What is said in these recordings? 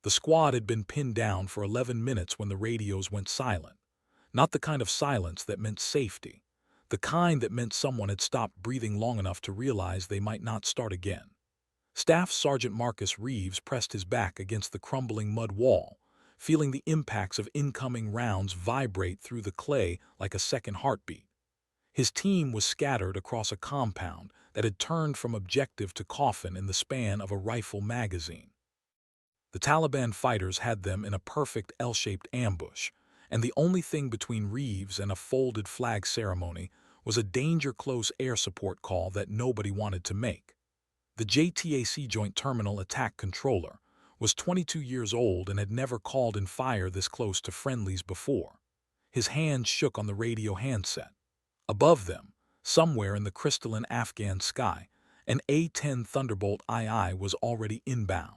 The squad had been pinned down for 11 minutes when the radios went silent. Not the kind of silence that meant safety. The kind that meant someone had stopped breathing long enough to realize they might not start again. Staff Sergeant Marcus Reeves pressed his back against the crumbling mud wall, feeling the impacts of incoming rounds vibrate through the clay like a second heartbeat. His team was scattered across a compound that had turned from objective to coffin in the span of a rifle magazine. The Taliban fighters had them in a perfect L-shaped ambush, and the only thing between Reeves and a folded flag ceremony was a danger-close air support call that nobody wanted to make. The JTAC Joint Terminal Attack Controller was 22 years old and had never called in fire this close to friendlies before. His hand shook on the radio handset. Above them, somewhere in the crystalline Afghan sky, an A-10 Thunderbolt II was already inbound.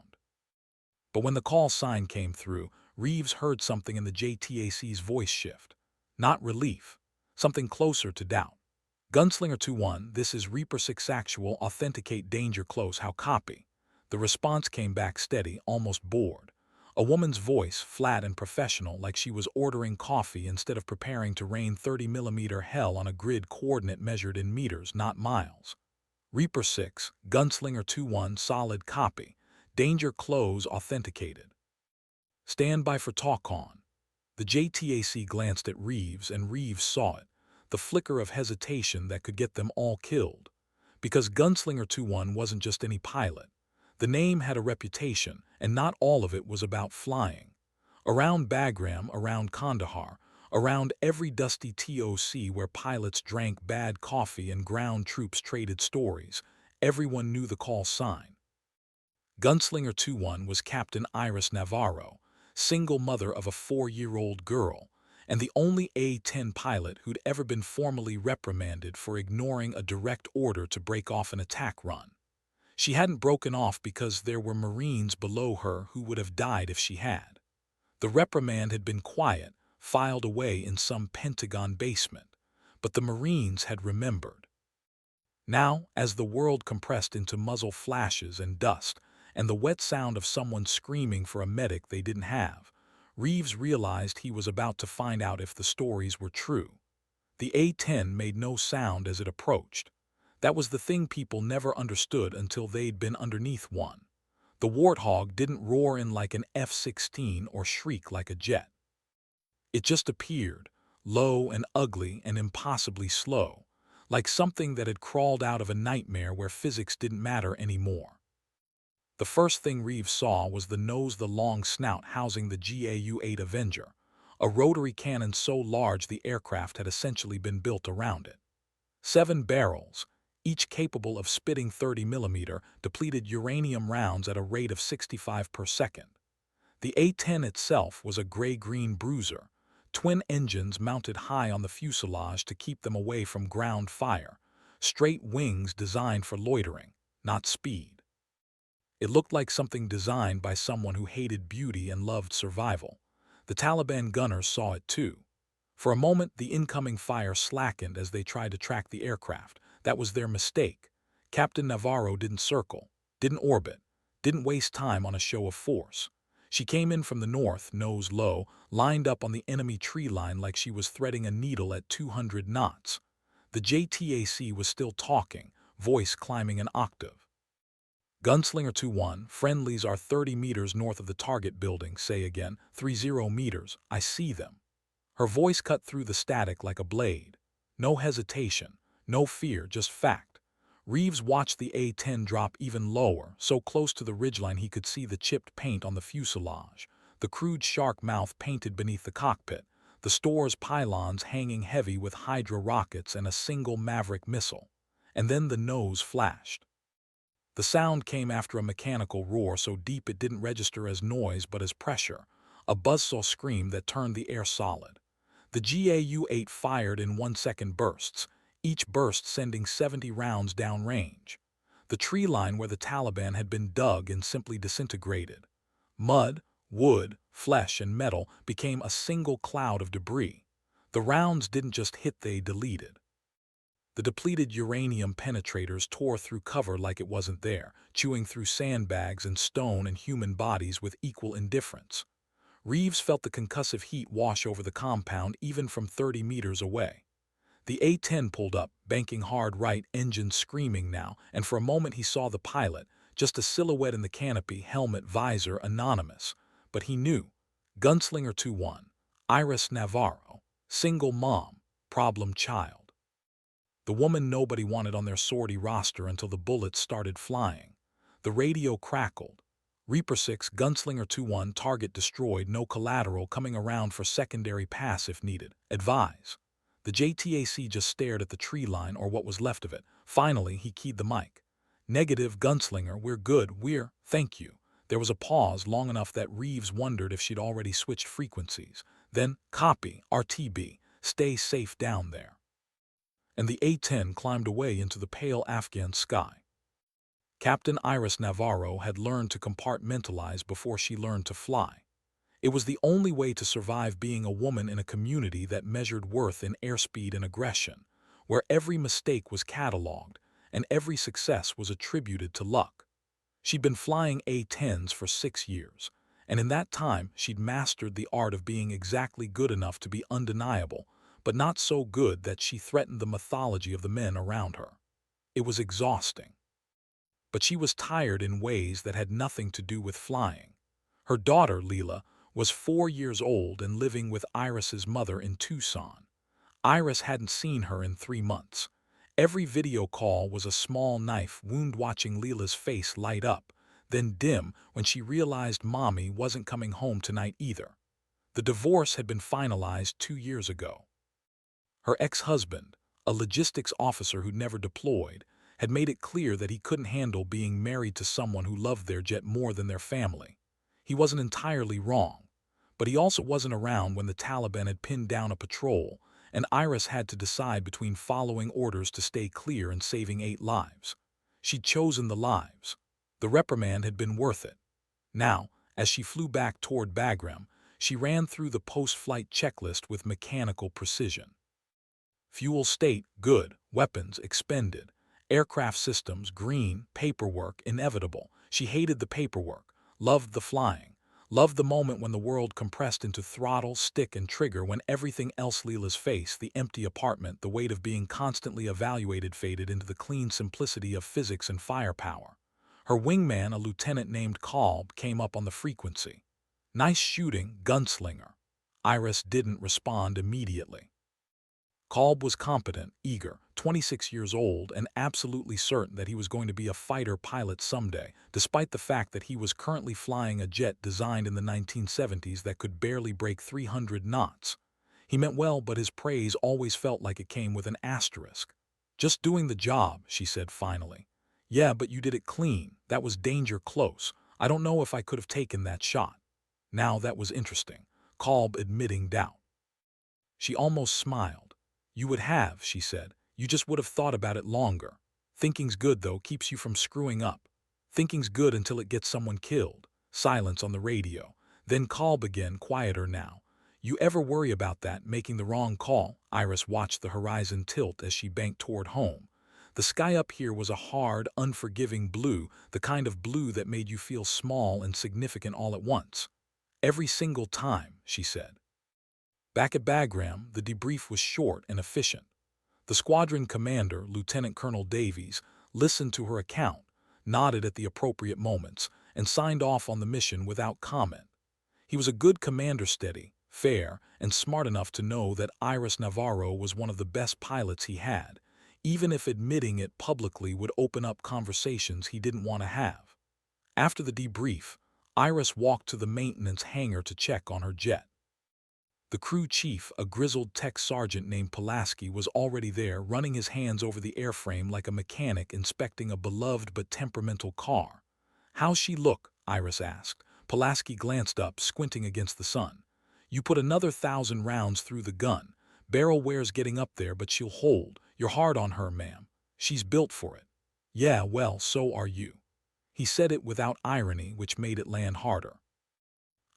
But when the call sign came through, Reeves heard something in the JTAC's voice shift. Not relief, something closer to doubt. Gunslinger 2-1, this is Reaper 6 Actual, authenticate danger close, how copy? The response came back steady, almost bored. A woman's voice, flat and professional, like she was ordering coffee instead of preparing to rain 30mm hell on a grid coordinate measured in meters, not miles. Reaper 6, Gunslinger 2-1, solid copy. Danger close authenticated. Stand by for talk on. The JTAC glanced at Reeves, and Reeves saw it. The flicker of hesitation that could get them all killed. Because Gunslinger 2-1 wasn't just any pilot. The name had a reputation, and not all of it was about flying. Around Bagram, around Kandahar, around every dusty TOC where pilots drank bad coffee and ground troops traded stories, everyone knew the call sign. Gunslinger 2-1 was Captain Iris Navarro, single mother of a 4-year-old girl, and the only A-10 pilot who'd ever been formally reprimanded for ignoring a direct order to break off an attack run. She hadn't broken off because there were Marines below her who would have died if she had. The reprimand had been quiet, filed away in some Pentagon basement, but the Marines had remembered. Now, as the world compressed into muzzle flashes and dust, and the wet sound of someone screaming for a medic they didn't have, Reeves realized he was about to find out if the stories were true. The A-10 made no sound as it approached. That was the thing people never understood until they'd been underneath one. The Warthog didn't roar in like an F-16 or shriek like a jet. It just appeared, low and ugly and impossibly slow, like something that had crawled out of a nightmare where physics didn't matter anymore. The first thing Reeves saw was the long snout housing the GAU-8 Avenger, a rotary cannon so large the aircraft had essentially been built around it. 7 barrels, each capable of spitting 30mm depleted uranium rounds at a rate of 65 per second. The A-10 itself was a gray-green bruiser, twin engines mounted high on the fuselage to keep them away from ground fire, straight wings designed for loitering, not speed. It looked like something designed by someone who hated beauty and loved survival. The Taliban gunners saw it too. For a moment, the incoming fire slackened as they tried to track the aircraft. That was their mistake. Captain Navarro didn't circle, didn't orbit, didn't waste time on a show of force. She came in from the north, nose low, lined up on the enemy tree line like she was threading a needle at 200 knots. The JTAC was still talking, voice climbing an octave. Gunslinger 2-1, friendlies are 30 meters north of the target building, say again, 30 meters, I see them. Her voice cut through the static like a blade. No hesitation, no fear, just fact. Reeves watched the A-10 drop even lower, so close to the ridgeline he could see the chipped paint on the fuselage, the crude shark mouth painted beneath the cockpit, the store's pylons hanging heavy with Hydra rockets and a single Maverick missile. And then the nose flashed. The sound came after a mechanical roar so deep it didn't register as noise but as pressure, a buzzsaw scream that turned the air solid. The GAU-8 fired in 1-second bursts, each burst sending 70 rounds downrange. The tree line where the Taliban had been dug and simply disintegrated. Mud, wood, flesh, and metal became a single cloud of debris. The rounds didn't just hit, they deleted. The depleted uranium penetrators tore through cover like it wasn't there, chewing through sandbags and stone and human bodies with equal indifference. Reeves felt the concussive heat wash over the compound even from 30 meters away. The A-10 pulled up, banking hard right, engine screaming now, and for a moment he saw the pilot, just a silhouette in the canopy, helmet, visor, anonymous. But he knew. Gunslinger 2-1. Iris Navarro. Single mom. Problem child. The woman nobody wanted on their sortie roster until the bullets started flying. The radio crackled. Reaper 6, Gunslinger 2-1, target destroyed, no collateral, coming around for secondary pass if needed. Advise. The JTAC just stared at the tree line, or what was left of it. Finally, he keyed the mic. Negative, Gunslinger, we're good, thank you. There was a pause long enough that Reeves wondered if she'd already switched frequencies. Then, copy, RTB, stay safe down there. And the A-10 climbed away into the pale Afghan sky. Captain Iris Navarro had learned to compartmentalize before she learned to fly. It was the only way to survive being a woman in a community that measured worth in airspeed and aggression, where every mistake was catalogued and every success was attributed to luck. She'd been flying A-10s for 6 years, and in that time she'd mastered the art of being exactly good enough to be undeniable, but not so good that she threatened the mythology of the men around her. It was exhausting. But she was tired in ways that had nothing to do with flying. Her daughter, Leela, was 4 years old and living with Iris's mother in Tucson. Iris hadn't seen her in 3 months. Every video call was a small knife wound, watching Leela's face light up, then dim when she realized Mommy wasn't coming home tonight either. The divorce had been finalized 2 years ago. Her ex-husband, a logistics officer who'd never deployed, had made it clear that he couldn't handle being married to someone who loved their jet more than their family. He wasn't entirely wrong, but he also wasn't around when the Taliban had pinned down a patrol, and Iris had to decide between following orders to stay clear and saving 8 lives. She'd chosen the lives. The reprimand had been worth it. Now, as she flew back toward Bagram, she ran through the post-flight checklist with mechanical precision. Fuel state, good. Weapons, expended. Aircraft systems, green. Paperwork, inevitable. She hated the paperwork, loved the flying, loved the moment when the world compressed into throttle, stick, and trigger, when everything else, Leela's face, the empty apartment, the weight of being constantly evaluated, faded into the clean simplicity of physics and firepower. Her wingman, a lieutenant named Kolb, came up on the frequency. Nice shooting, Gunslinger. Iris didn't respond immediately. Kolb was competent, eager, 26 years old, and absolutely certain that he was going to be a fighter pilot someday, despite the fact that he was currently flying a jet designed in the 1970s that could barely break 300 knots. He meant well, but his praise always felt like it came with an asterisk. Just doing the job, she said finally. Yeah, but you did it clean. That was danger close. I don't know if I could have taken that shot. Now that was interesting, Kolb admitting doubt. She almost smiled. You would have, she said. You just would have thought about it longer. Thinking's good, though, keeps you from screwing up. Thinking's good until it gets someone killed. Silence on the radio. Then Kolb again, quieter now. You ever worry about that, making the wrong call? Iris watched the horizon tilt as she banked toward home. The sky up here was a hard, unforgiving blue, the kind of blue that made you feel small and significant all at once. Every single time, she said. Back at Bagram, the debrief was short and efficient. The squadron commander, Lieutenant Colonel Davies, listened to her account, nodded at the appropriate moments, and signed off on the mission without comment. He was a good commander, steady, fair, and smart enough to know that Iris Navarro was one of the best pilots he had, even if admitting it publicly would open up conversations he didn't want to have. After the debrief, Iris walked to the maintenance hangar to check on her jet. The crew chief, a grizzled tech sergeant named Pulaski, was already there, running his hands over the airframe like a mechanic inspecting a beloved but temperamental car. How's she look? Iris asked. Pulaski glanced up, squinting against the sun. You put another 1,000 rounds through the gun. Barrel wear's getting up there, but she'll hold. You're hard on her, ma'am. She's built for it. Yeah, well, so are you. He said it without irony, which made it land harder.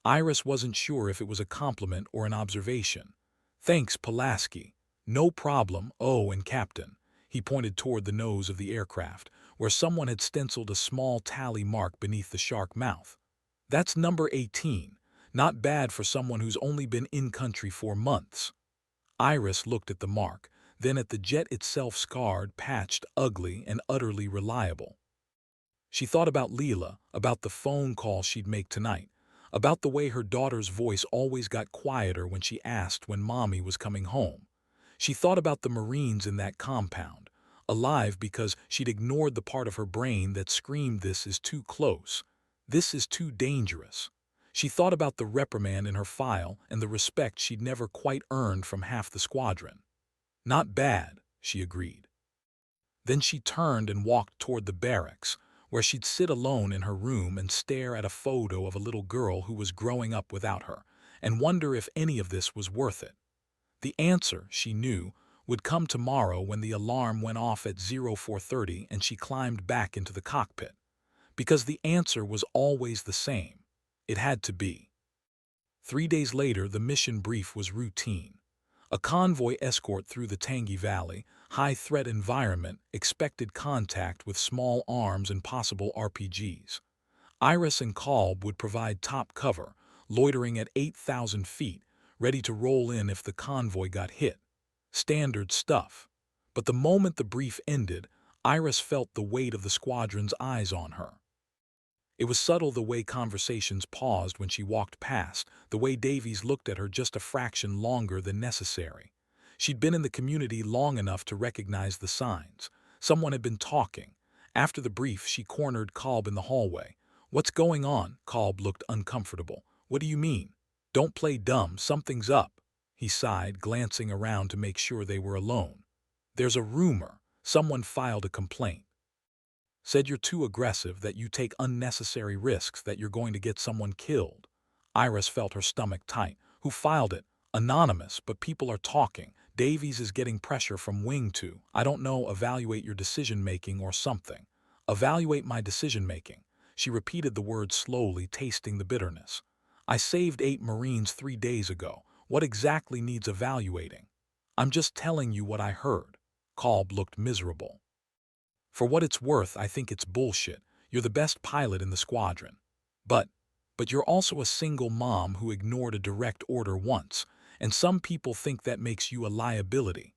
Iris wasn't sure if it was a compliment or an observation. Thanks, Pulaski. No problem. Oh, and Captain. He pointed toward the nose of the aircraft, where someone had stenciled a small tally mark beneath the shark mouth. That's number 18. Not bad for someone who's only been in country for months. Iris looked at the mark, then at the jet itself, scarred, patched, ugly, and utterly reliable. She thought about Leela, about the phone call she'd make tonight, about the way her daughter's voice always got quieter when she asked when Mommy was coming home. She thought about the Marines in that compound, alive because she'd ignored the part of her brain that screamed, "This is too close. This is too dangerous." She thought about the reprimand in her file and the respect she'd never quite earned from half the squadron. Not bad, she agreed. Then she turned and walked toward the barracks, where she'd sit alone in her room and stare at a photo of a little girl who was growing up without her, and wonder if any of this was worth it. The answer, she knew, would come tomorrow when the alarm went off at 0430 and she climbed back into the cockpit. Because the answer was always the same. It had to be. 3 days later, the mission brief was routine. A convoy escort through the Tangi Valley, high-threat environment, expected contact with small arms and possible RPGs. Iris and Kolb would provide top cover, loitering at 8,000 feet, ready to roll in if the convoy got hit. Standard stuff. But the moment the brief ended, Iris felt the weight of the squadron's eyes on her. It was subtle, the way conversations paused when she walked past, the way Davies looked at her just a fraction longer than necessary. She'd been in the community long enough to recognize the signs. Someone had been talking. After the brief, she cornered Kolb in the hallway. "What's going on?" Kolb looked uncomfortable. "What do you mean?" "Don't play dumb, something's up." He sighed, glancing around to make sure they were alone. "There's a rumor. Someone filed a complaint. Said you're too aggressive, that you take unnecessary risks, that you're going to get someone killed." Iris felt her stomach tight. "Who filed it?" "Anonymous, but people are talking. Davies is getting pressure from Wing to, I don't know, evaluate your decision-making or something." "Evaluate my decision-making." She repeated the words slowly, tasting the bitterness. "I saved 8 Marines 3 days ago. What exactly needs evaluating?" "I'm just telling you what I heard." Kolb looked miserable. "For what it's worth, I think it's bullshit. You're the best pilot in the squadron. But you're also a single mom who ignored a direct order once, and some people think that makes you a liability."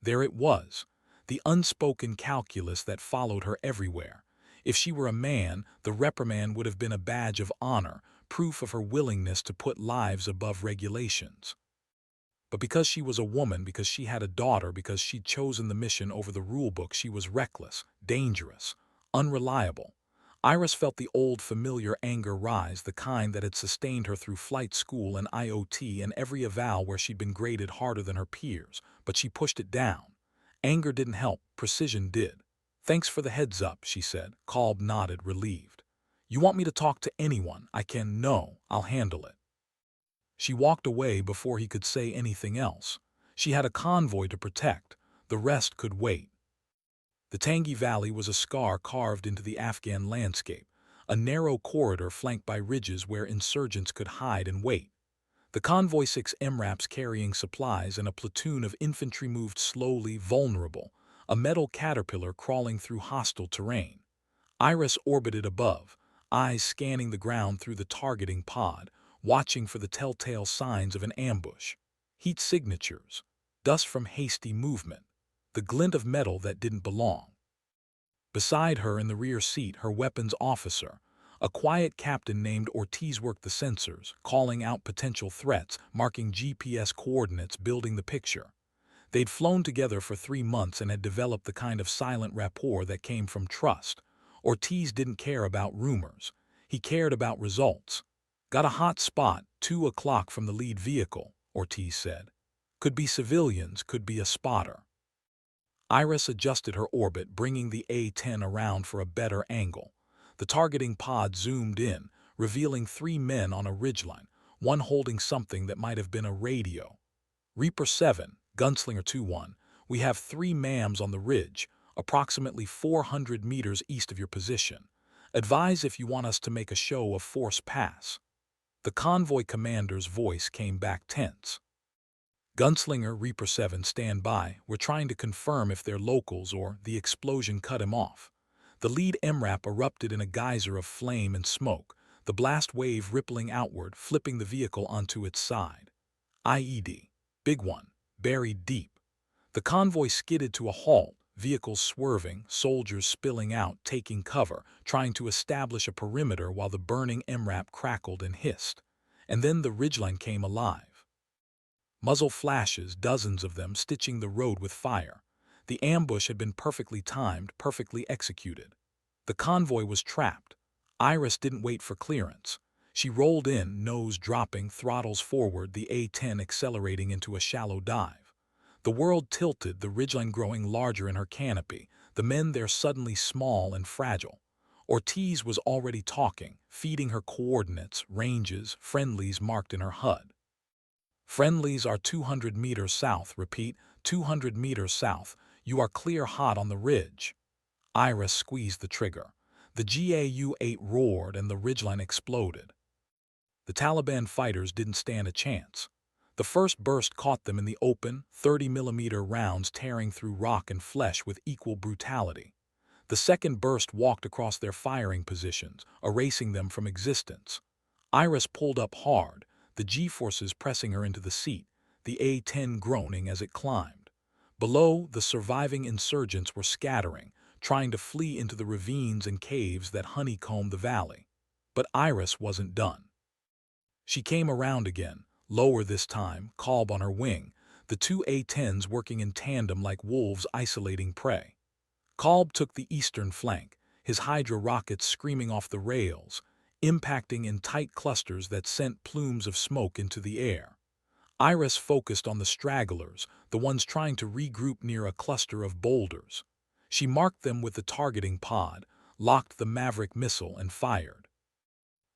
There it was, the unspoken calculus that followed her everywhere. If she were a man, the reprimand would have been a badge of honor, proof of her willingness to put lives above regulations. But because she was a woman, because she had a daughter, because she'd chosen the mission over the rulebook, she was reckless, dangerous, unreliable. Iris felt the old familiar anger rise, the kind that had sustained her through flight school and IOT and every eval where she'd been graded harder than her peers, but she pushed it down. Anger didn't help, precision did. "Thanks for the heads up," she said. Kolb nodded, relieved. "You want me to talk to anyone? I can. No, I'll handle it." She walked away before he could say anything else. She had a convoy to protect. The rest could wait. The Tangi Valley was a scar carved into the Afghan landscape, a narrow corridor flanked by ridges where insurgents could hide and wait. The convoy, 6 MRAPs carrying supplies, and a platoon of infantry moved slowly, vulnerable, a metal caterpillar crawling through hostile terrain. Iris orbited above, eyes scanning the ground through the targeting pod, watching for the telltale signs of an ambush. Heat signatures, dust from hasty movement, the glint of metal that didn't belong. Beside her in the rear seat, her weapons officer, a quiet captain named Ortiz, worked the sensors, calling out potential threats, marking GPS coordinates, building the picture. They'd flown together for 3 months and had developed the kind of silent rapport that came from trust. Ortiz didn't care about rumors. He cared about results. "Got a hot spot, 2 o'clock from the lead vehicle," Ortiz said. "Could be civilians, could be a spotter." Iris adjusted her orbit, bringing the A-10 around for a better angle. The targeting pod zoomed in, revealing 3 men on a ridgeline, one holding something that might have been a radio. "Reaper 7, Gunslinger 2-1, we have 3 MAMs on the ridge, approximately 400 meters east of your position. Advise if you want us to make a show of force pass." The convoy commander's voice came back tense. Gunslinger Reaper 7 stand by. We're trying to confirm if they're locals or the explosion cut him off. The lead MRAP erupted in a geyser of flame and smoke, the blast wave rippling outward, flipping the vehicle onto its side. IED. Big one. Buried deep. The convoy skidded to a halt, vehicles swerving, soldiers spilling out, taking cover, trying to establish a perimeter while the burning MRAP crackled and hissed. And then the ridgeline came alive. Muzzle flashes, dozens of them stitching the road with fire. The ambush had been perfectly timed, perfectly executed. The convoy was trapped. Iris didn't wait for clearance. She rolled in, nose dropping, throttles forward, the A-10 accelerating into a shallow dive. The world tilted, the ridgeline growing larger in her canopy, the men there suddenly small and fragile. Ortiz was already talking, feeding her coordinates, ranges, friendlies marked in her HUD. Friendlies are 200 meters south, repeat, 200 meters south. You are clear hot on the ridge. Iris squeezed the trigger. The GAU-8 roared and the ridgeline exploded. The Taliban fighters didn't stand a chance. The first burst caught them in the open, 30mm rounds tearing through rock and flesh with equal brutality. The second burst walked across their firing positions, erasing them from existence. Iris pulled up hard, the G-forces pressing her into the seat, the A-10 groaning as it climbed. Below, the surviving insurgents were scattering, trying to flee into the ravines and caves that honeycombed the valley. But Iris wasn't done. She came around again, lower this time, Kolb on her wing, the two A-10s working in tandem like wolves isolating prey. Kolb took the eastern flank, his Hydra rockets screaming off the rails, impacting in tight clusters that sent plumes of smoke into the air. Iris focused on the stragglers, the ones trying to regroup near a cluster of boulders. She marked them with the targeting pod, locked the Maverick missile, and fired.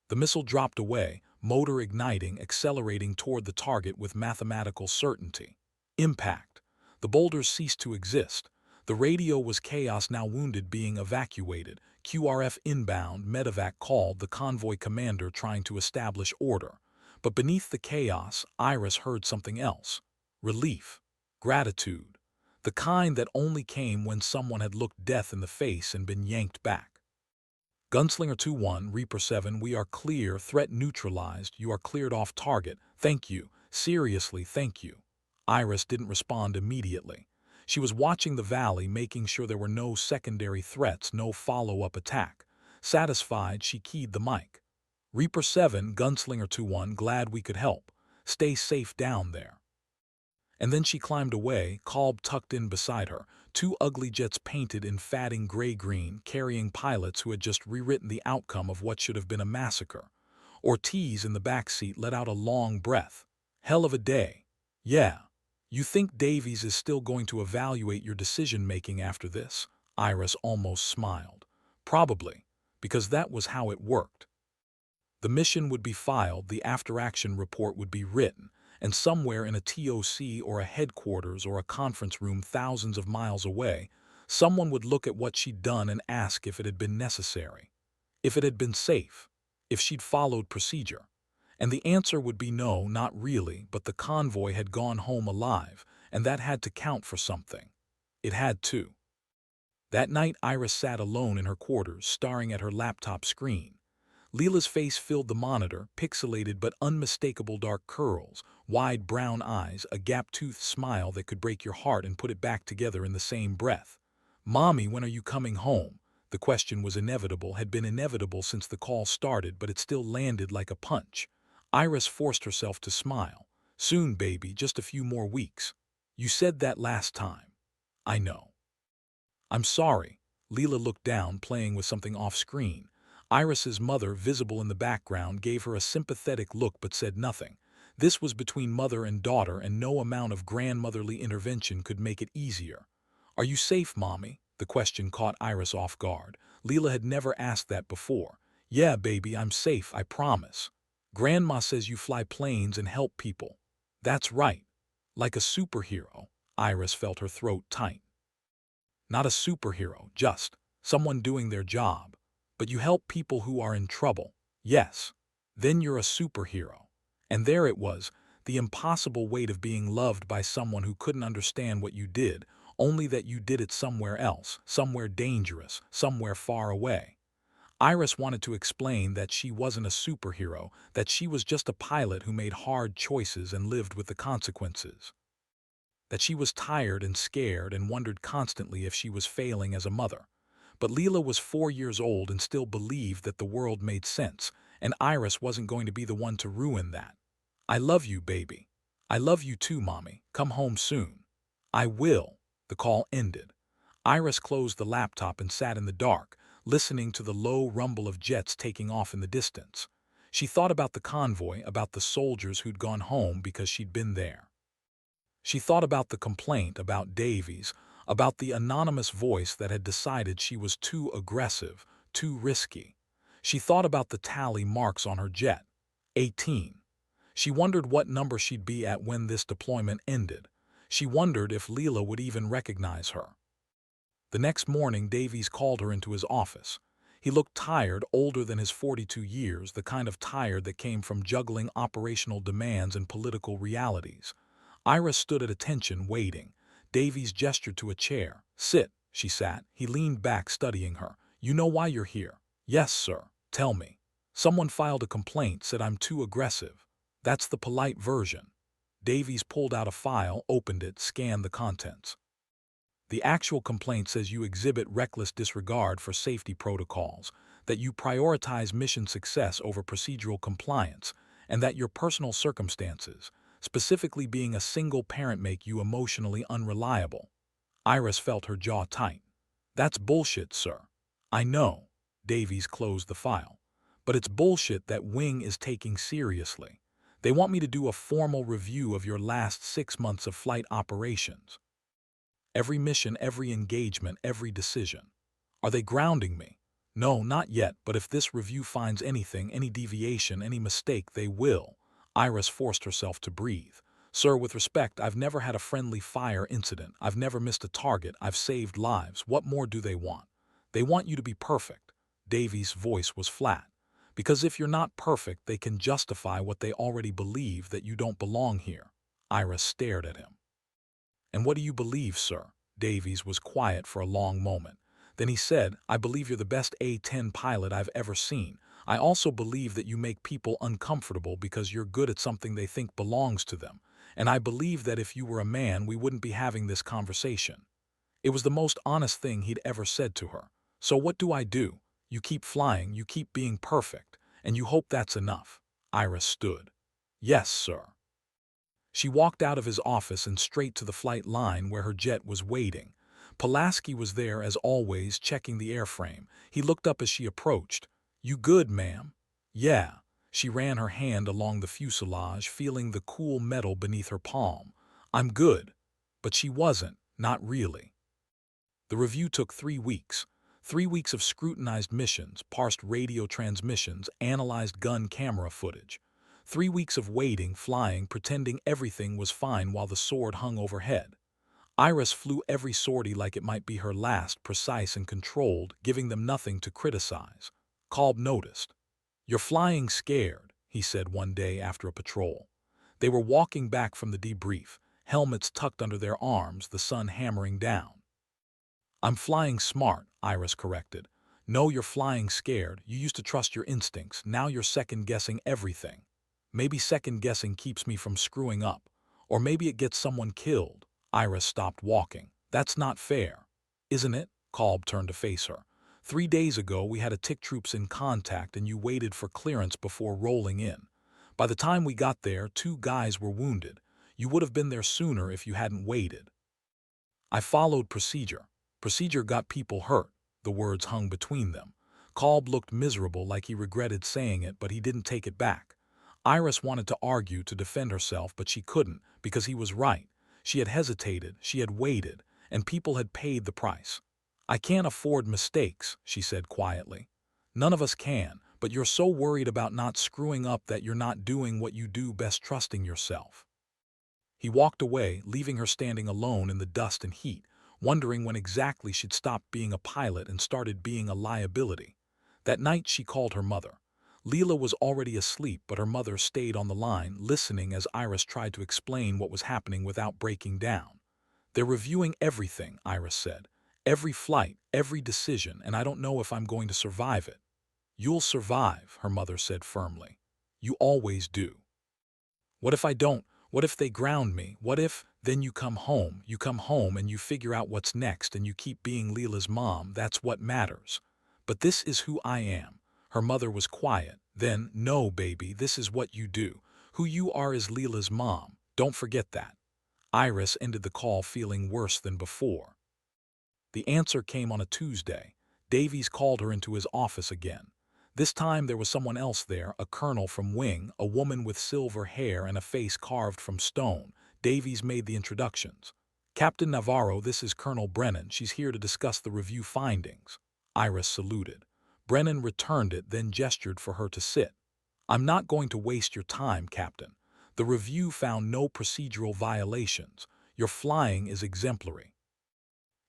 The missile dropped away, motor igniting, accelerating toward the target with mathematical certainty. Impact. The boulders ceased to exist. The radio was chaos, now wounded being evacuated. QRF inbound, medevac called, the convoy commander trying to establish order. But beneath the chaos, Iris heard something else. Relief. Gratitude. The kind that only came when someone had looked death in the face and been yanked back. Gunslinger 2-1, Reaper 7, we are clear, threat neutralized, you are cleared off target, thank you, seriously thank you. Iris didn't respond immediately. She was watching the valley, making sure there were no secondary threats, no follow-up attack. Satisfied, she keyed the mic. Reaper 7, Gunslinger 2-1, glad we could help. Stay safe down there. And then she climbed away, Kolb tucked in beside her, two ugly jets painted in fatting gray-green, carrying pilots who had just rewritten the outcome of what should have been a massacre. Ortiz in the backseat let out a long breath. Hell of a day. Yeah. You think Davies is still going to evaluate your decision-making after this? Iris almost smiled. Probably, because that was how it worked. The mission would be filed, the after-action report would be written, and somewhere in a TOC or a headquarters or a conference room thousands of miles away, someone would look at what she'd done and ask if it had been necessary, if it had been safe, if she'd followed procedure. And the answer would be no, not really, but the convoy had gone home alive, and that had to count for something. It had to. That night, Iris sat alone in her quarters, staring at her laptop screen. Leela's face filled the monitor, pixelated but unmistakable dark curls, wide brown eyes, a gap-toothed smile that could break your heart and put it back together in the same breath. Mommy, when are you coming home? The question was inevitable, had been inevitable since the call started, but it still landed like a punch. Iris forced herself to smile. Soon, baby, just a few more weeks. You said that last time. I know. I'm sorry. Leela looked down, playing with something off-screen. Iris's mother, visible in the background, gave her a sympathetic look but said nothing. This was between mother and daughter, and no amount of grandmotherly intervention could make it easier. Are you safe, Mommy? The question caught Iris off guard. Leela had never asked that before. Yeah, baby, I'm safe, I promise. Grandma says you fly planes and help people. That's right. Like a superhero. Iris felt her throat tight. Not a superhero, just someone doing their job. But you help people who are in trouble. Yes. Then you're a superhero. And there it was, The impossible weight of being loved by someone who couldn't understand what you did, only that you did it somewhere else, somewhere dangerous, somewhere far away. Iris wanted to explain that she wasn't a superhero, that she was just a pilot who made hard choices and lived with the consequences. That she was tired and scared and wondered constantly if she was failing as a mother. But Leela was 4 years old and still believed that the world made sense, and Iris wasn't going to be the one to ruin that. I love you, baby. I love you too, Mommy. Come home soon. I will. The call ended. Iris closed the laptop and sat in the dark, listening to the low rumble of jets taking off in the distance. She thought about the convoy, about the soldiers who'd gone home because she'd been there. She thought about the complaint about Davies, about the anonymous voice that had decided she was too aggressive, too risky. She thought about the tally marks on her jet, 18. She wondered what number she'd be at when this deployment ended. She wondered if Leela would even recognize her. The next morning, Davies called her into his office. He looked tired, older than his 42 years, the kind of tired that came from juggling operational demands and political realities. Iris stood at attention, waiting. Davies gestured to a chair. Sit, she sat. He leaned back, studying her. You know why you're here? Yes, sir. Tell me. Someone filed a complaint, said I'm too aggressive. That's the polite version. Davies pulled out a file, opened it, scanned the contents. The actual complaint says you exhibit reckless disregard for safety protocols, that you prioritize mission success over procedural compliance, and that your personal circumstances, specifically being a single parent, make you emotionally unreliable. Iris felt her jaw tight. That's bullshit, sir. I know. Davies closed the file. But it's bullshit that Wing is taking seriously. They want me to do a formal review of your last 6 months of flight operations. Every mission, every engagement, every decision. Are they grounding me? No, not yet, but if this review finds anything, any deviation, any mistake, they will. Iris forced herself to breathe. Sir, with respect, I've never had a friendly fire incident. I've never missed a target. I've saved lives. What more do they want? They want you to be perfect. Davies' voice was flat. Because if you're not perfect, they can justify what they already believe, that you don't belong here. Iris stared at him. And what do you believe, sir? Davies was quiet for a long moment. Then he said, I believe you're the best A-10 pilot I've ever seen. I also believe that you make people uncomfortable because you're good at something they think belongs to them. And I believe that if you were a man, we wouldn't be having this conversation. It was the most honest thing he'd ever said to her. So what do I do? You keep flying, you keep being perfect, and you hope that's enough. Iris stood. Yes, sir. She walked out of his office and straight to the flight line where her jet was waiting. Pulaski was there as always, checking the airframe. He looked up as she approached. You good, ma'am? Yeah. She ran her hand along the fuselage, feeling the cool metal beneath her palm. I'm good. But she wasn't, not really. The review took 3 weeks. 3 weeks of scrutinized missions, parsed radio transmissions, analyzed gun camera footage. 3 weeks of waiting, flying, pretending everything was fine while the sword hung overhead. Iris flew every sortie like it might be her last, precise and controlled, giving them nothing to criticize. Kolb noticed. You're flying scared, he said one day after a patrol. They were walking back from the debrief, helmets tucked under their arms, the sun hammering down. I'm flying smart, Iris corrected. No, you're flying scared. You used to trust your instincts. Now you're second-guessing everything. Maybe second-guessing keeps me from screwing up. Or maybe it gets someone killed. Iris stopped walking. That's not fair. Isn't it? Kolb turned to face her. 3 days ago, we had a TIC troops in contact and you waited for clearance before rolling in. By the time we got there, 2 guys were wounded. You would have been there sooner if you hadn't waited. I followed procedure. Procedure got people hurt. The words hung between them. Kolb looked miserable, like he regretted saying it, but he didn't take it back. Iris wanted to argue, to defend herself, but she couldn't, because he was right. She had hesitated, she had waited, and people had paid the price. I can't afford mistakes, she said quietly. None of us can, but you're so worried about not screwing up that you're not doing what you do best, trusting yourself. He walked away, leaving her standing alone in the dust and heat, wondering when exactly she'd stopped being a pilot and started being a liability. That night she called her mother. Leela was already asleep, but her mother stayed on the line, listening as Iris tried to explain what was happening without breaking down. "They're reviewing everything," Iris said. "Every flight, every decision, and I don't know if I'm going to survive it." "You'll survive," her mother said firmly. "You always do." "What if I don't? What if they ground me? What if—" "Then you come home and you figure out what's next and you keep being Leela's mom. That's what matters." "But this is who I am." Her mother was quiet. Then, "No, baby, this is what you do. Who you are is Leela's mom. Don't forget that." Iris ended the call feeling worse than before. The answer came on a Tuesday. Davies called her into his office again. This time there was someone else there, a colonel from Wing, a woman with silver hair and a face carved from stone. Davies made the introductions. "Captain Navarro, this is Colonel Brennan. She's here to discuss the review findings." Iris saluted. Brennan returned it, then gestured for her to sit. "I'm not going to waste your time, Captain. The review found no procedural violations. Your flying is exemplary.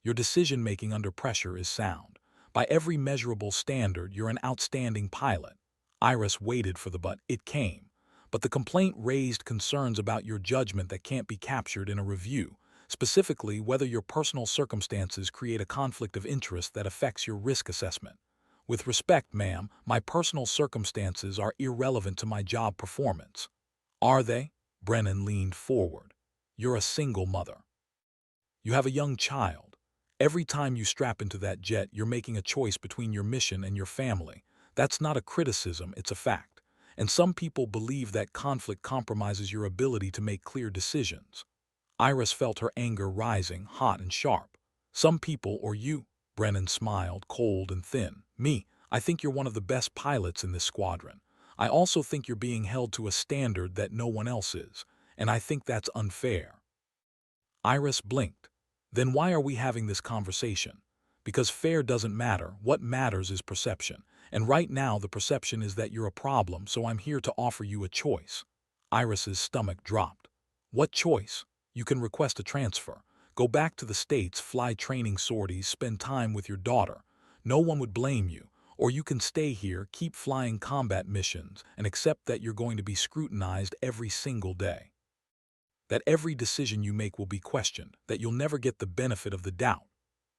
Your decision-making under pressure is sound. By every measurable standard, you're an outstanding pilot." Iris waited for the but. It came. "But the complaint raised concerns about your judgment that can't be captured in a review, specifically whether your personal circumstances create a conflict of interest that affects your risk assessment. With respect, ma'am, my personal circumstances are irrelevant to my job performance." "Are they?" Brennan leaned forward. "You're a single mother. You have a young child. Every time you strap into that jet, you're making a choice between your mission and your family. That's not a criticism, it's a fact. And some people believe that conflict compromises your ability to make clear decisions." Iris felt her anger rising, hot and sharp. "Some people, or you?" Brennan smiled, cold and thin. "Me. I think you're one of the best pilots in this squadron. I also think you're being held to a standard that no one else is, and I think that's unfair." Iris blinked. "Then why are we having this conversation?" "Because fair doesn't matter. What matters is perception. And right now the perception is that you're a problem, so I'm here to offer you a choice." Iris's stomach dropped. "What choice?" "You can request a transfer. Go back to the States, fly training sorties, spend time with your daughter. No one would blame you. Or you can stay here, keep flying combat missions, and accept that you're going to be scrutinized every single day. That every decision you make will be questioned, that you'll never get the benefit of the doubt."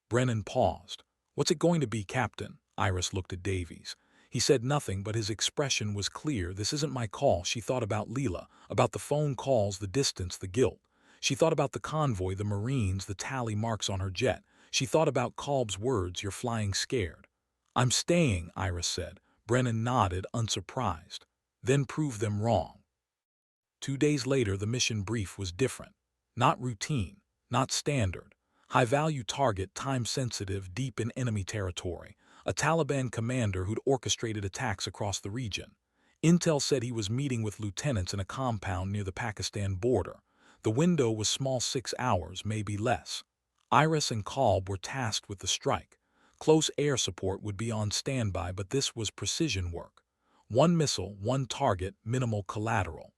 Brennan paused. "What's it going to be, Captain?" Iris looked at Davies. He said nothing, but his expression was clear. "This isn't my call." She thought about Leela, about the phone calls, the distance, the guilt. She thought about the convoy, the Marines, the tally marks on her jet. She thought about Kolb's words, "You're flying scared." "I'm staying," Iris said. Brennan nodded, unsurprised. "Then prove them wrong." 2 days later, the mission brief was different. Not routine, not standard. High-value target, time-sensitive, deep in enemy territory. A Taliban commander who'd orchestrated attacks across the region. Intel said he was meeting with lieutenants in a compound near the Pakistan border. The window was small, 6 hours, maybe less. Iris and Kolb were tasked with the strike. Close air support would be on standby, but this was precision work. One missile, one target, minimal collateral.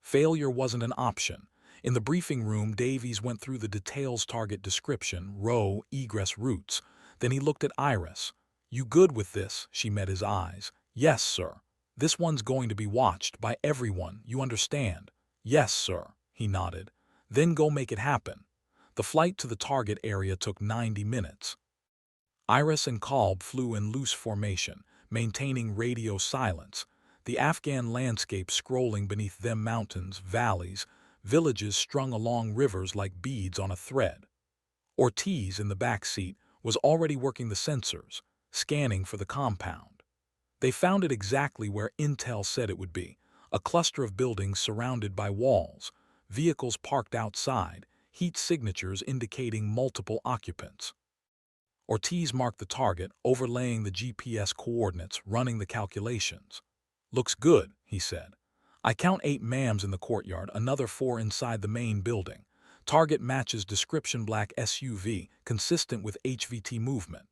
Failure wasn't an option. In the briefing room, Davies went through the details: target description, row, egress routes. Then he looked at Iris. "You good with this?" She met his eyes. "Yes, sir. This one's going to be watched by everyone, you understand?" "Yes, sir," he nodded. "Then go make it happen." The flight to the target area took 90 minutes. Iris and Kolb flew in loose formation, maintaining radio silence. The Afghan landscape scrolling beneath them, mountains, valleys, villages strung along rivers like beads on a thread. Ortiz, in the back seat, was already working the sensors, scanning for the compound. They found it exactly where Intel said it would be, a cluster of buildings surrounded by walls, vehicles parked outside, heat signatures indicating multiple occupants. Ortiz marked the target, overlaying the GPS coordinates, running the calculations. "Looks good," he said. "I count 8 MAMs in the courtyard, another 4 inside the main building. Target matches description, black SUV, consistent with HVT movement."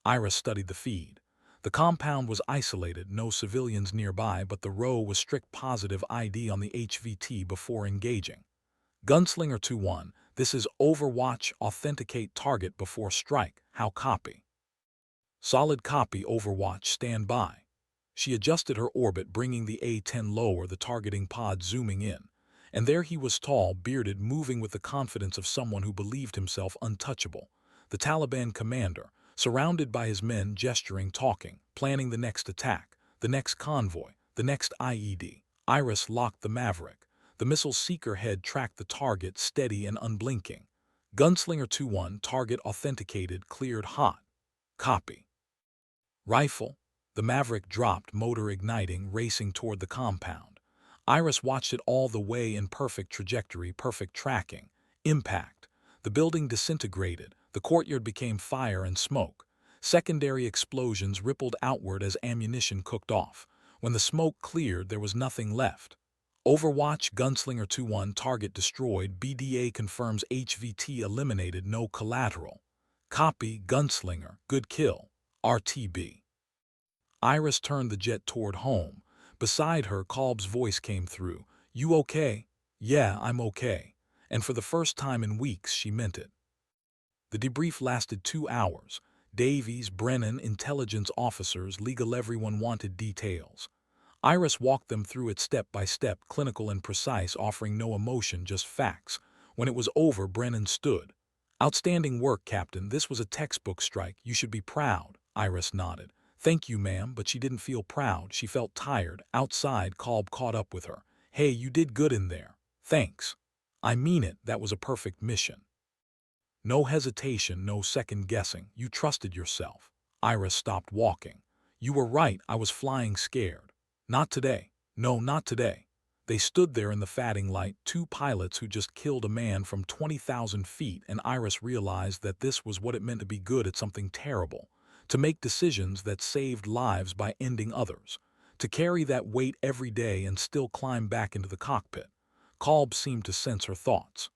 Iris studied the feed. The compound was isolated, no civilians nearby, but the row was strict positive ID on the HVT before engaging. "Gunslinger 2-1, this is Overwatch, authenticate target before strike. How copy?" "Solid copy, Overwatch, stand by." She adjusted her orbit, bringing the A-10 lower, the targeting pod zooming in. And there he was, tall, bearded, moving with the confidence of someone who believed himself untouchable. The Taliban commander, surrounded by his men, gesturing, talking, planning the next attack, the next convoy, the next IED. Iris locked the Maverick. The missile seeker head tracked the target, steady and unblinking. Gunslinger 2-1, target authenticated, cleared, hot. Copy. Rifle. The Maverick dropped, motor igniting, racing toward the compound. Iris watched it all the way, in perfect trajectory, perfect tracking. Impact. The building disintegrated. The courtyard became fire and smoke. Secondary explosions rippled outward as ammunition cooked off. When the smoke cleared, there was nothing left. Overwatch. Gunslinger 2-1, target destroyed. BDA confirms HVT eliminated, no collateral. Copy. Gunslinger, good kill. RTB. Iris turned the jet toward home. Beside her, Kolb's voice came through. You okay? Yeah, I'm okay. And for the first time in weeks, she meant it. The debrief lasted 2 hours. Davies, Brennan, intelligence officers, legal, everyone wanted details. Iris walked them through it step by step, clinical and precise, offering no emotion, just facts. When it was over, Brennan stood. Outstanding work, Captain. This was a textbook strike. You should be proud. Iris nodded. Thank you, ma'am, but she didn't feel proud. She felt tired. Outside, Kolb caught up with her. Hey, you did good in there. Thanks. I mean it. That was a perfect mission. No hesitation, no second guessing. You trusted yourself. Iris stopped walking. You were right. I was flying scared. Not today. No, not today. They stood there in the fading light, two pilots who just killed a man from 20,000 feet, and Iris realized that this was what it meant to be good at something terrible. To make decisions that saved lives by ending others. To carry that weight every day and still climb back into the cockpit. Kolb seemed to sense her thoughts.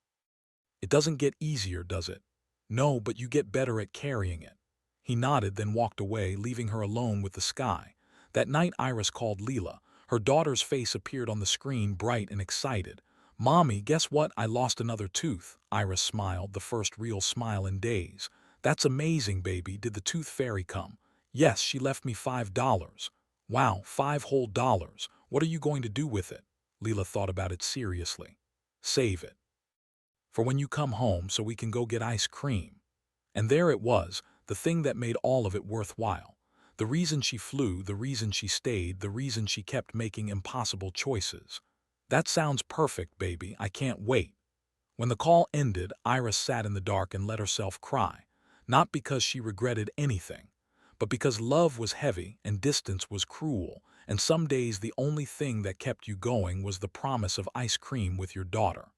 It doesn't get easier, does it? No, but you get better at carrying it. He nodded, then walked away, leaving her alone with the sky. That night, Iris called Leela. Her daughter's face appeared on the screen, bright and excited. Mommy, guess what? I lost another tooth. Iris smiled, the first real smile in days. That's amazing, baby. Did the tooth fairy come? Yes, she left me $5. Wow, $5 whole. What are you going to do with it? Leela thought about it seriously. Save it. For when you come home, so we can go get ice cream. And there it was, the thing that made all of it worthwhile. The reason she flew, the reason she stayed, the reason she kept making impossible choices. That sounds perfect, baby. I can't wait. When the call ended, Iris sat in the dark and let herself cry. Not because she regretted anything, but because love was heavy and distance was cruel, and some days the only thing that kept you going was the promise of ice cream with your daughter.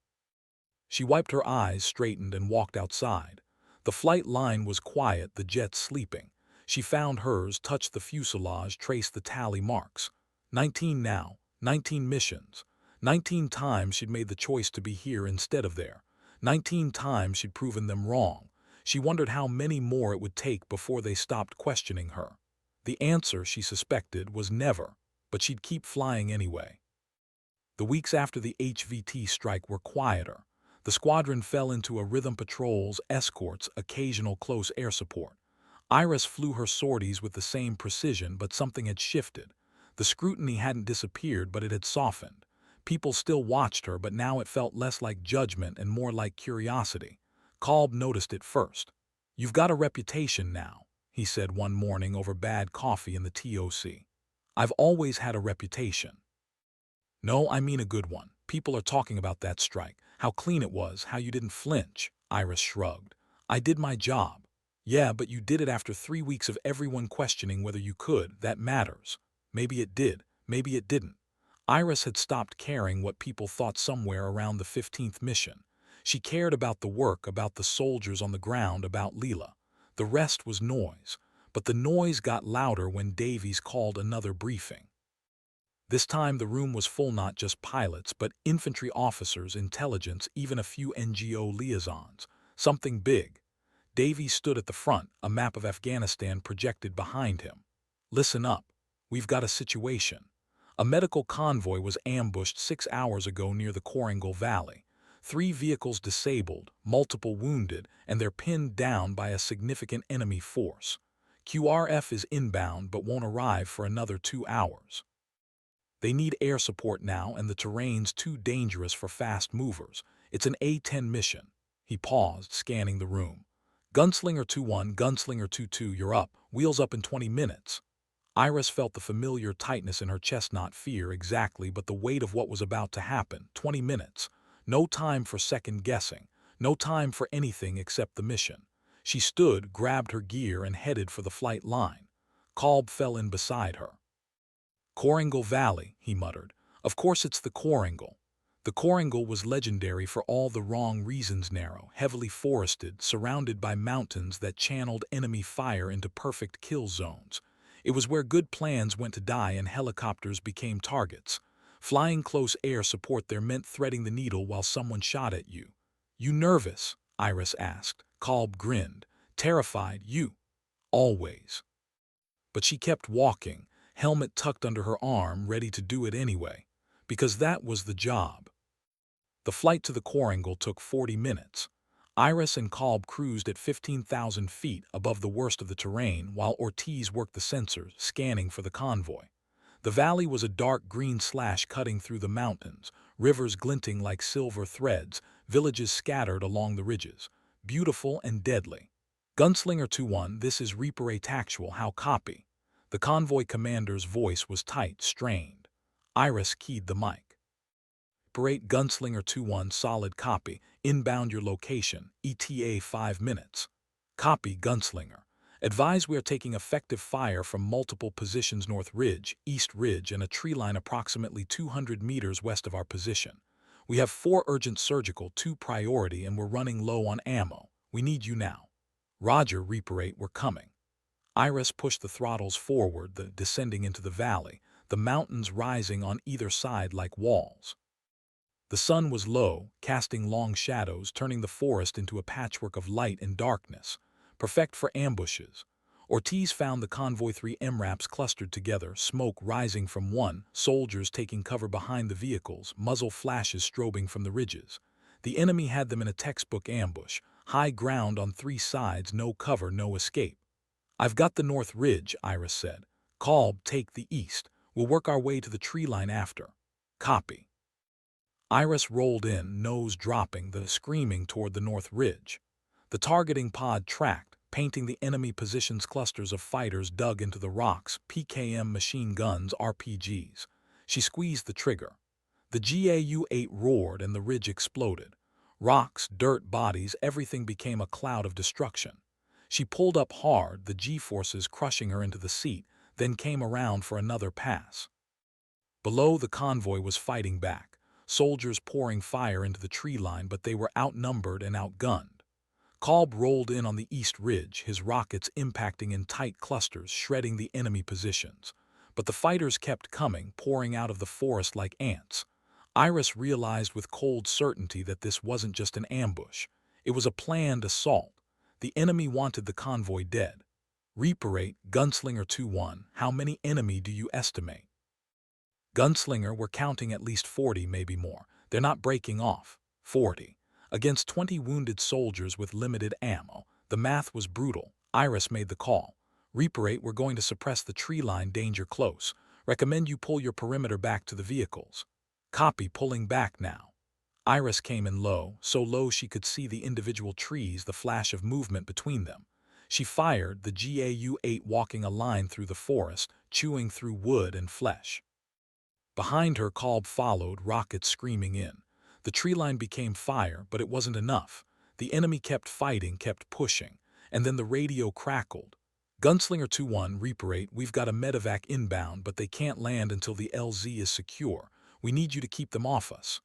She wiped her eyes, straightened, and walked outside. The flight line was quiet, the jet sleeping. She found hers, touched the fuselage, traced the tally marks. 19 now, 19 missions. 19 times she'd made the choice to be here instead of there. 19 times she'd proven them wrong. She wondered how many more it would take before they stopped questioning her. The answer, she suspected, was never, but she'd keep flying anyway. The weeks after the HVT strike were quieter. The squadron fell into a rhythm: patrols, escorts, occasional close air support. Iris flew her sorties with the same precision, but something had shifted. The scrutiny hadn't disappeared, but it had softened. People still watched her, but now it felt less like judgment and more like curiosity. Kolb noticed it first. You've got a reputation now, he said one morning over bad coffee in the TOC. I've always had a reputation. No, I mean a good one. People are talking about that strike, how clean it was, how you didn't flinch. Iris shrugged. I did my job. Yeah, but you did it after 3 weeks of everyone questioning whether you could. That matters. Maybe it did. Maybe it didn't. Iris had stopped caring what people thought somewhere around the 15th mission. She cared about the work, about the soldiers on the ground, about Leela. The rest was noise. But the noise got louder when Davies called another briefing. This time the room was full, not just pilots, but infantry officers, intelligence, even a few NGO liaisons. Something big. Davies stood at the front, a map of Afghanistan projected behind him. Listen up. We've got a situation. A medical convoy was ambushed 6 hours ago near the Korangal Valley. 3 vehicles disabled, multiple wounded, and they're pinned down by a significant enemy force. QRF is inbound but won't arrive for another 2 hours. They need air support now and the terrain's too dangerous for fast movers. It's an A-10 mission. He paused, scanning the room. Gunslinger 2-1, Gunslinger 2-2, you're up. Wheels up in 20 minutes. Iris felt the familiar tightness in her chest, not fear exactly, but the weight of what was about to happen. 20 minutes. No time for second guessing. No time for anything except the mission. She stood, grabbed her gear, and headed for the flight line. Kolb fell in beside her. Koringal Valley, he muttered. Of course it's the Koringal. The Koringal was legendary for all the wrong reasons: narrow, heavily forested, surrounded by mountains that channeled enemy fire into perfect kill zones. It was where good plans went to die and helicopters became targets. Flying close air support there meant threading the needle while someone shot at you. You nervous? Iris asked. Kolb grinned. Terrified, you. Always. But she kept walking, helmet tucked under her arm, ready to do it anyway. Because that was the job. The flight to the Koringal took 40 minutes. Iris and Kolb cruised at 15,000 feet above the worst of the terrain while Ortiz worked the sensors, scanning for the convoy. The valley was a dark green slash cutting through the mountains, rivers glinting like silver threads, villages scattered along the ridges. Beautiful and deadly. Gunslinger 2-1, this is Reaper A Tactual, how copy? The convoy commander's voice was tight, strained. Iris keyed the mic. Operate Gunslinger 2-1, solid copy. Inbound your location. ETA 5 minutes. Copy, Gunslinger. Advise we are taking effective fire from multiple positions: North Ridge, East Ridge, and a tree line approximately 200 meters west of our position. We have 4 urgent surgical, 2 priority, and we're running low on ammo. We need you now. Roger, Reaper 8, we're coming. Iris pushed the throttles forward, descending into the valley, the mountains rising on either side like walls. The sun was low, casting long shadows, turning the forest into a patchwork of light and darkness, perfect for ambushes. Ortiz found the convoy 3 MRAPs clustered together, smoke rising from one, soldiers taking cover behind the vehicles, muzzle flashes strobing from the ridges. The enemy had them in a textbook ambush, high ground on 3 sides, no cover, no escape. I've got the North Ridge, Iris said. Kolb, take the east. We'll work our way to the tree line after. Copy. Iris rolled in, nose dropping, screaming toward the North Ridge. The targeting pod tracked, painting the enemy positions. Clusters of fighters dug into the rocks, PKM machine guns, RPGs. She squeezed the trigger. The GAU-8 roared and the ridge exploded. Rocks, dirt, bodies, everything became a cloud of destruction. She pulled up hard, the G-forces crushing her into the seat, then came around for another pass. Below, the convoy was fighting back. Soldiers pouring fire into the tree line, but they were outnumbered and outgunned. Kolb rolled in on the East Ridge, his rockets impacting in tight clusters, shredding the enemy positions. But the fighters kept coming, pouring out of the forest like ants. Iris realized with cold certainty that this wasn't just an ambush. It was a planned assault. The enemy wanted the convoy dead. Reaper 8, Gunslinger 2-1, how many enemy do you estimate? Gunslinger, we're counting at least 40, maybe more. They're not breaking off. 40. Against 20 wounded soldiers with limited ammo. The math was brutal. Iris made the call. Reaper 8, we're going to suppress the tree line, danger close. Recommend you pull your perimeter back to the vehicles. Copy, pulling back now. Iris came in low, so low she could see the individual trees, the flash of movement between them. She fired, the GAU-8 walking a line through the forest, chewing through wood and flesh. Behind her, Kolb followed, rockets screaming in. The tree line became fire, but it wasn't enough. The enemy kept fighting, kept pushing, and then the radio crackled. Gunslinger 2-1, Reaper 8, we've got a medevac inbound, but they can't land until the LZ is secure. We need you to keep them off us.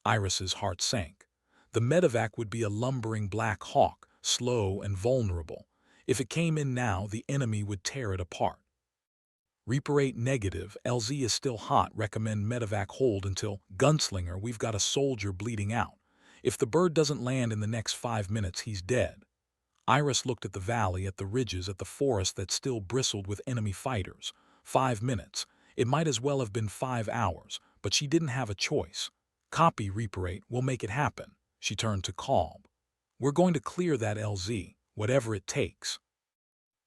Iris's heart sank. The medevac would be a lumbering Black Hawk, slow and vulnerable. If it came in now, the enemy would tear it apart. Reaper 8 negative, LZ is still hot, recommend medevac hold until Gunslinger, we've got a soldier bleeding out. If the bird doesn't land in the next 5 minutes, he's dead. Iris looked at the valley, at the ridges, at the forest that still bristled with enemy fighters. 5 minutes. It might as well have been 5 hours, but she didn't have a choice. Copy, Reaper 8, we'll make it happen. She turned to Kolb. We're going to clear that LZ, whatever it takes.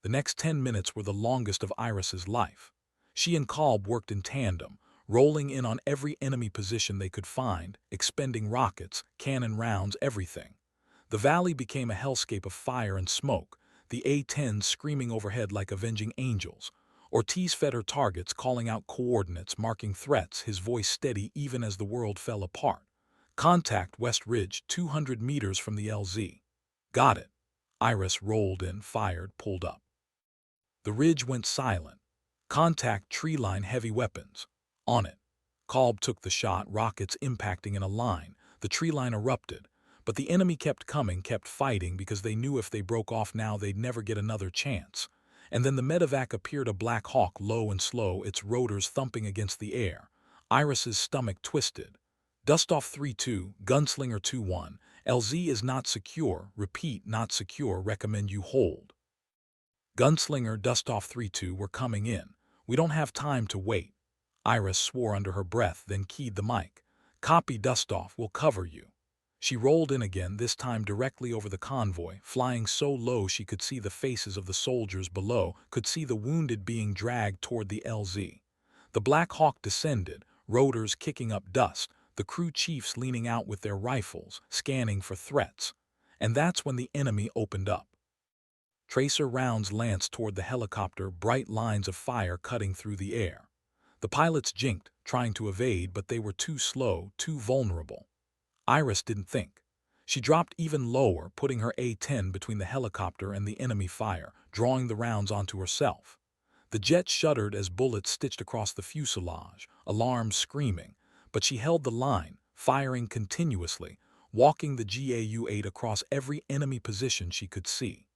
The next 10 minutes were the longest of Iris's life. She and Kolb worked in tandem, rolling in on every enemy position they could find, expending rockets, cannon rounds, everything. The valley became a hellscape of fire and smoke, the A-10s screaming overhead like avenging angels. Ortiz fed her targets, calling out coordinates, marking threats, his voice steady even as the world fell apart. Contact West Ridge, 200 meters from the LZ. Got it. Iris rolled in, fired, pulled up. The ridge went silent. Contact treeline heavy weapons. On it. Kolb took the shot, rockets impacting in a line. The treeline erupted. But the enemy kept coming, kept fighting, because they knew if they broke off now they'd never get another chance. And then the medevac appeared, a Black Hawk, low and slow, its rotors thumping against the air. Iris's stomach twisted. Dustoff 3-2, Gunslinger 2-1. LZ is not secure. Repeat, not secure. Recommend you hold. Gunslinger, Dustoff 3-2, we're coming in. We don't have time to wait. Iris swore under her breath, then keyed the mic. Copy, Dustoff, we'll cover you. She rolled in again, this time directly over the convoy, flying so low she could see the faces of the soldiers below, could see the wounded being dragged toward the LZ. The Black Hawk descended, rotors kicking up dust, the crew chiefs leaning out with their rifles, scanning for threats. And that's when the enemy opened up. Tracer rounds lanced toward the helicopter, bright lines of fire cutting through the air. The pilots jinked, trying to evade, but they were too slow, too vulnerable. Iris didn't think. She dropped even lower, putting her A-10 between the helicopter and the enemy fire, drawing the rounds onto herself. The jet shuddered as bullets stitched across the fuselage, alarms screaming, but she held the line, firing continuously, walking the GAU-8 across every enemy position she could see.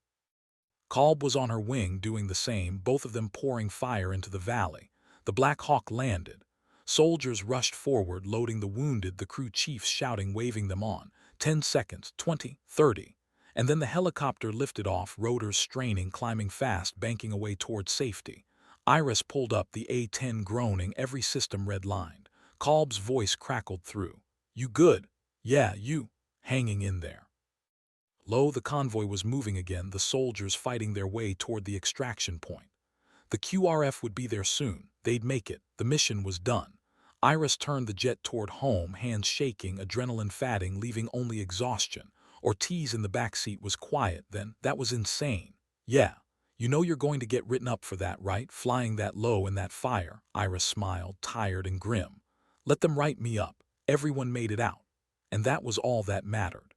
Kolb was on her wing doing the same, both of them pouring fire into the valley. The Black Hawk landed. Soldiers rushed forward, loading the wounded, the crew chiefs shouting, waving them on. 10 seconds, 20, 30. And then the helicopter lifted off, rotors straining, climbing fast, banking away toward safety. Iris pulled up, the A-10 groaning, every system redlined. Kolb's voice crackled through. You good? Yeah, you. Hanging in there. Low, the convoy was moving again, the soldiers fighting their way toward the extraction point. The QRF would be there soon. They'd make it. The mission was done. Iris turned the jet toward home, hands shaking, adrenaline fatting, leaving only exhaustion. Ortiz in the backseat was quiet then. That was insane. Yeah. You know you're going to get written up for that, right? Flying that low in that fire. Iris smiled, tired and grim. Let them write me up. Everyone made it out. And that was all that mattered.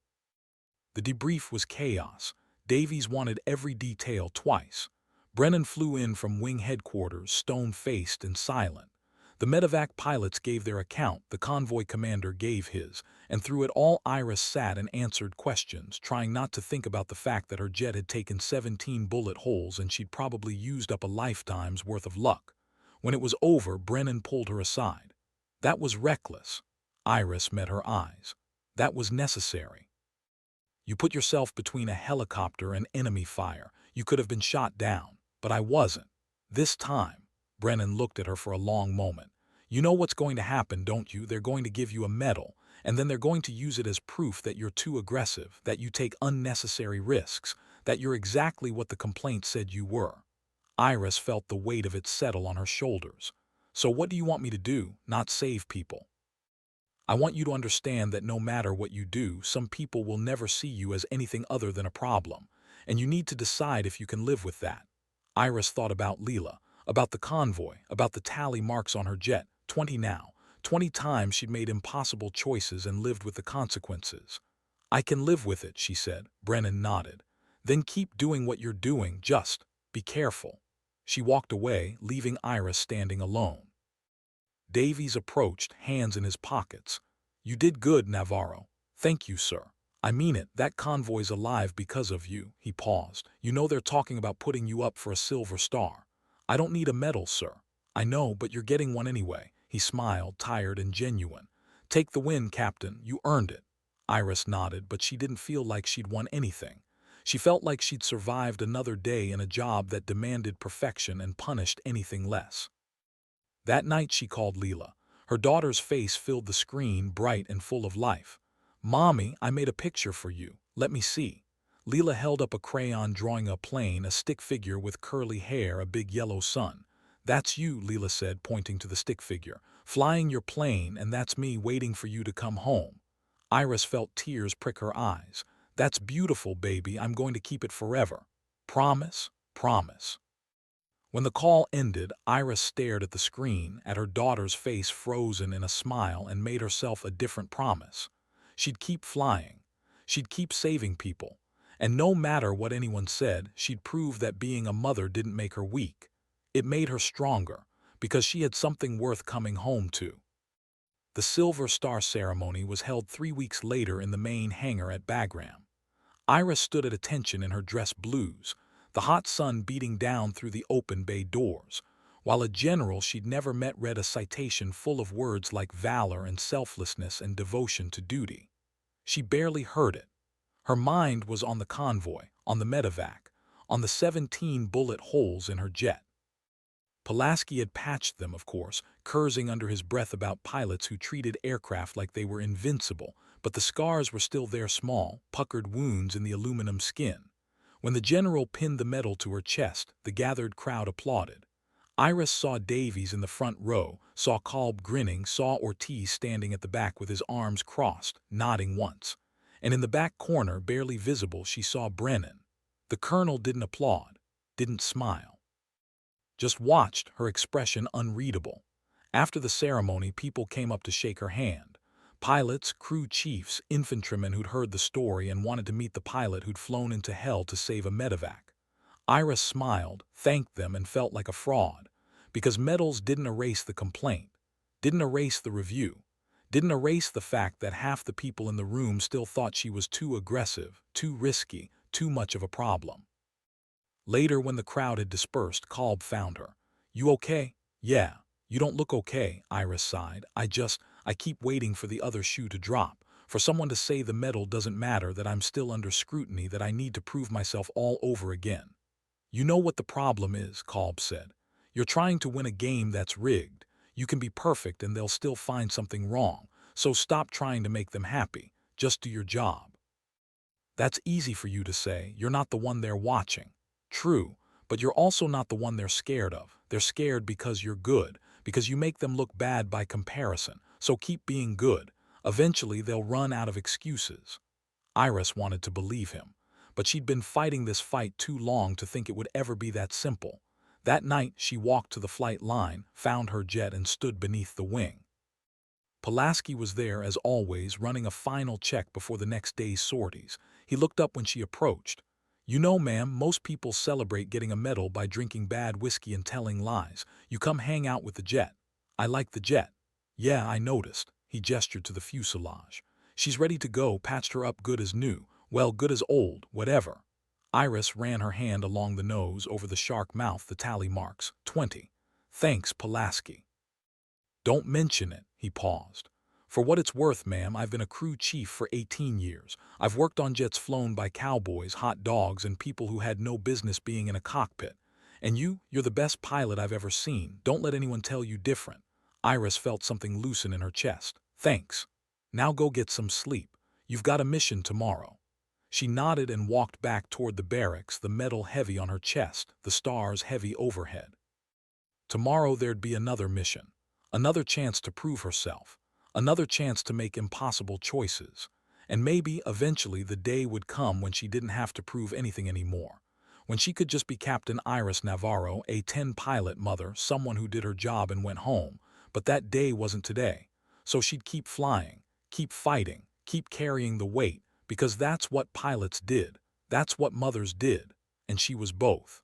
The debrief was chaos. Davies wanted every detail twice. Brennan flew in from wing headquarters, stone-faced and silent. The medevac pilots gave their account, the convoy commander gave his, and through it all Iris sat and answered questions, trying not to think about the fact that her jet had taken 17 bullet holes and she'd probably used up a lifetime's worth of luck. When it was over, Brennan pulled her aside. That was reckless. Iris met her eyes. That was necessary. You put yourself between a helicopter and enemy fire. You could have been shot down. But I wasn't. This time. Brennan looked at her for a long moment. You know what's going to happen, don't you? They're going to give you a medal, and then they're going to use it as proof that you're too aggressive, that you take unnecessary risks, that you're exactly what the complaint said you were. Iris felt the weight of it settle on her shoulders. So what do you want me to do? Not save people. I want you to understand that no matter what you do, some people will never see you as anything other than a problem, and you need to decide if you can live with that. Iris thought about Leela, about the convoy, about the tally marks on her jet, 20 now. 20 times she'd made impossible choices and lived with the consequences. I can live with it, she said. Brennan nodded. Then keep doing what you're doing, just be careful. She walked away, leaving Iris standing alone. Davies approached, hands in his pockets. You did good, Navarro. Thank you, sir. I mean it, that convoy's alive because of you. He paused. You know they're talking about putting you up for a Silver Star. I don't need a medal, sir. I know, but you're getting one anyway. He smiled, tired and genuine. Take the win, Captain. You earned it. Iris nodded, but she didn't feel like she'd won anything. She felt like she'd survived another day in a job that demanded perfection and punished anything less. That night she called Leela. Her daughter's face filled the screen, bright and full of life. Mommy, I made a picture for you. Let me see. Leela held up a crayon drawing a plane, a stick figure with curly hair, a big yellow sun. "That's you," Leela said, pointing to the stick figure. "Flying your plane, and that's me waiting for you to come home." Iris felt tears prick her eyes. "That's beautiful, baby. I'm going to keep it forever. Promise? Promise." When the call ended, Iris stared at the screen, at her daughter's face frozen in a smile, and made herself a different promise. She'd keep flying. She'd keep saving people. And no matter what anyone said, she'd prove that being a mother didn't make her weak. It made her stronger, because she had something worth coming home to. The Silver Star ceremony was held 3 weeks later in the main hangar at Bagram. Iris stood at attention in her dress blues, the hot sun beating down through the open bay doors, while a general she'd never met read a citation full of words like valor and selflessness and devotion to duty. She barely heard it. Her mind was on the convoy, on the medevac, on the 17 bullet holes in her jet. Pulaski had patched them, of course, cursing under his breath about pilots who treated aircraft like they were invincible, but the scars were still there, small, puckered wounds in the aluminum skin. When the general pinned the medal to her chest, the gathered crowd applauded. Iris saw Davies in the front row, saw Kolb grinning, saw Ortiz standing at the back with his arms crossed, nodding once. And in the back corner, barely visible, she saw Brennan. The colonel didn't applaud, didn't smile. Just watched, her expression unreadable. After the ceremony, people came up to shake her hand. Pilots, crew chiefs, infantrymen who'd heard the story and wanted to meet the pilot who'd flown into hell to save a medevac. Iris smiled, thanked them, and felt like a fraud. Because medals didn't erase the complaint, didn't erase the review, didn't erase the fact that half the people in the room still thought she was too aggressive, too risky, too much of a problem. Later, when the crowd had dispersed, Kolb found her. "You okay?" "Yeah. You don't look okay," Iris sighed. I keep waiting for the other shoe to drop, for someone to say the medal doesn't matter, that I'm still under scrutiny, that I need to prove myself all over again." "You know what the problem is," Kolb said. "You're trying to win a game that's rigged. You can be perfect and they'll still find something wrong, so stop trying to make them happy. Just do your job." "That's easy for you to say. You're not the one they're watching." "True, but you're also not the one they're scared of. They're scared because you're good, because you make them look bad by comparison, so keep being good. Eventually they'll run out of excuses." Iris wanted to believe him, but she'd been fighting this fight too long to think it would ever be that simple. That night, she walked to the flight line, found her jet, and stood beneath the wing. Pulaski was there, as always, running a final check before the next day's sorties. He looked up when she approached. "You know, ma'am, most people celebrate getting a medal by drinking bad whiskey and telling lies. You come hang out with the jet." "I like the jet." "Yeah, I noticed." He gestured to the fuselage. "She's ready to go, patched her up good as new. Well, good as old, whatever." Iris ran her hand along the nose, over the shark mouth, the tally marks. 20. "Thanks, Pulaski." "Don't mention it." He paused. "For what it's worth, ma'am, I've been a crew chief for 18 years. I've worked on jets flown by cowboys, hot dogs, and people who had no business being in a cockpit. And you're the best pilot I've ever seen. Don't let anyone tell you different." Iris felt something loosen in her chest. "Thanks. Now go get some sleep. You've got a mission tomorrow." She nodded and walked back toward the barracks, the medal heavy on her chest, the stars heavy overhead. Tomorrow there'd be another mission, another chance to prove herself, another chance to make impossible choices. And maybe, eventually, the day would come when she didn't have to prove anything anymore, when she could just be Captain Iris Navarro, A-10 pilot, mother, someone who did her job and went home. But that day wasn't today. So she'd keep flying, keep fighting, keep carrying the weight, because that's what pilots did, that's what mothers did, and she was both.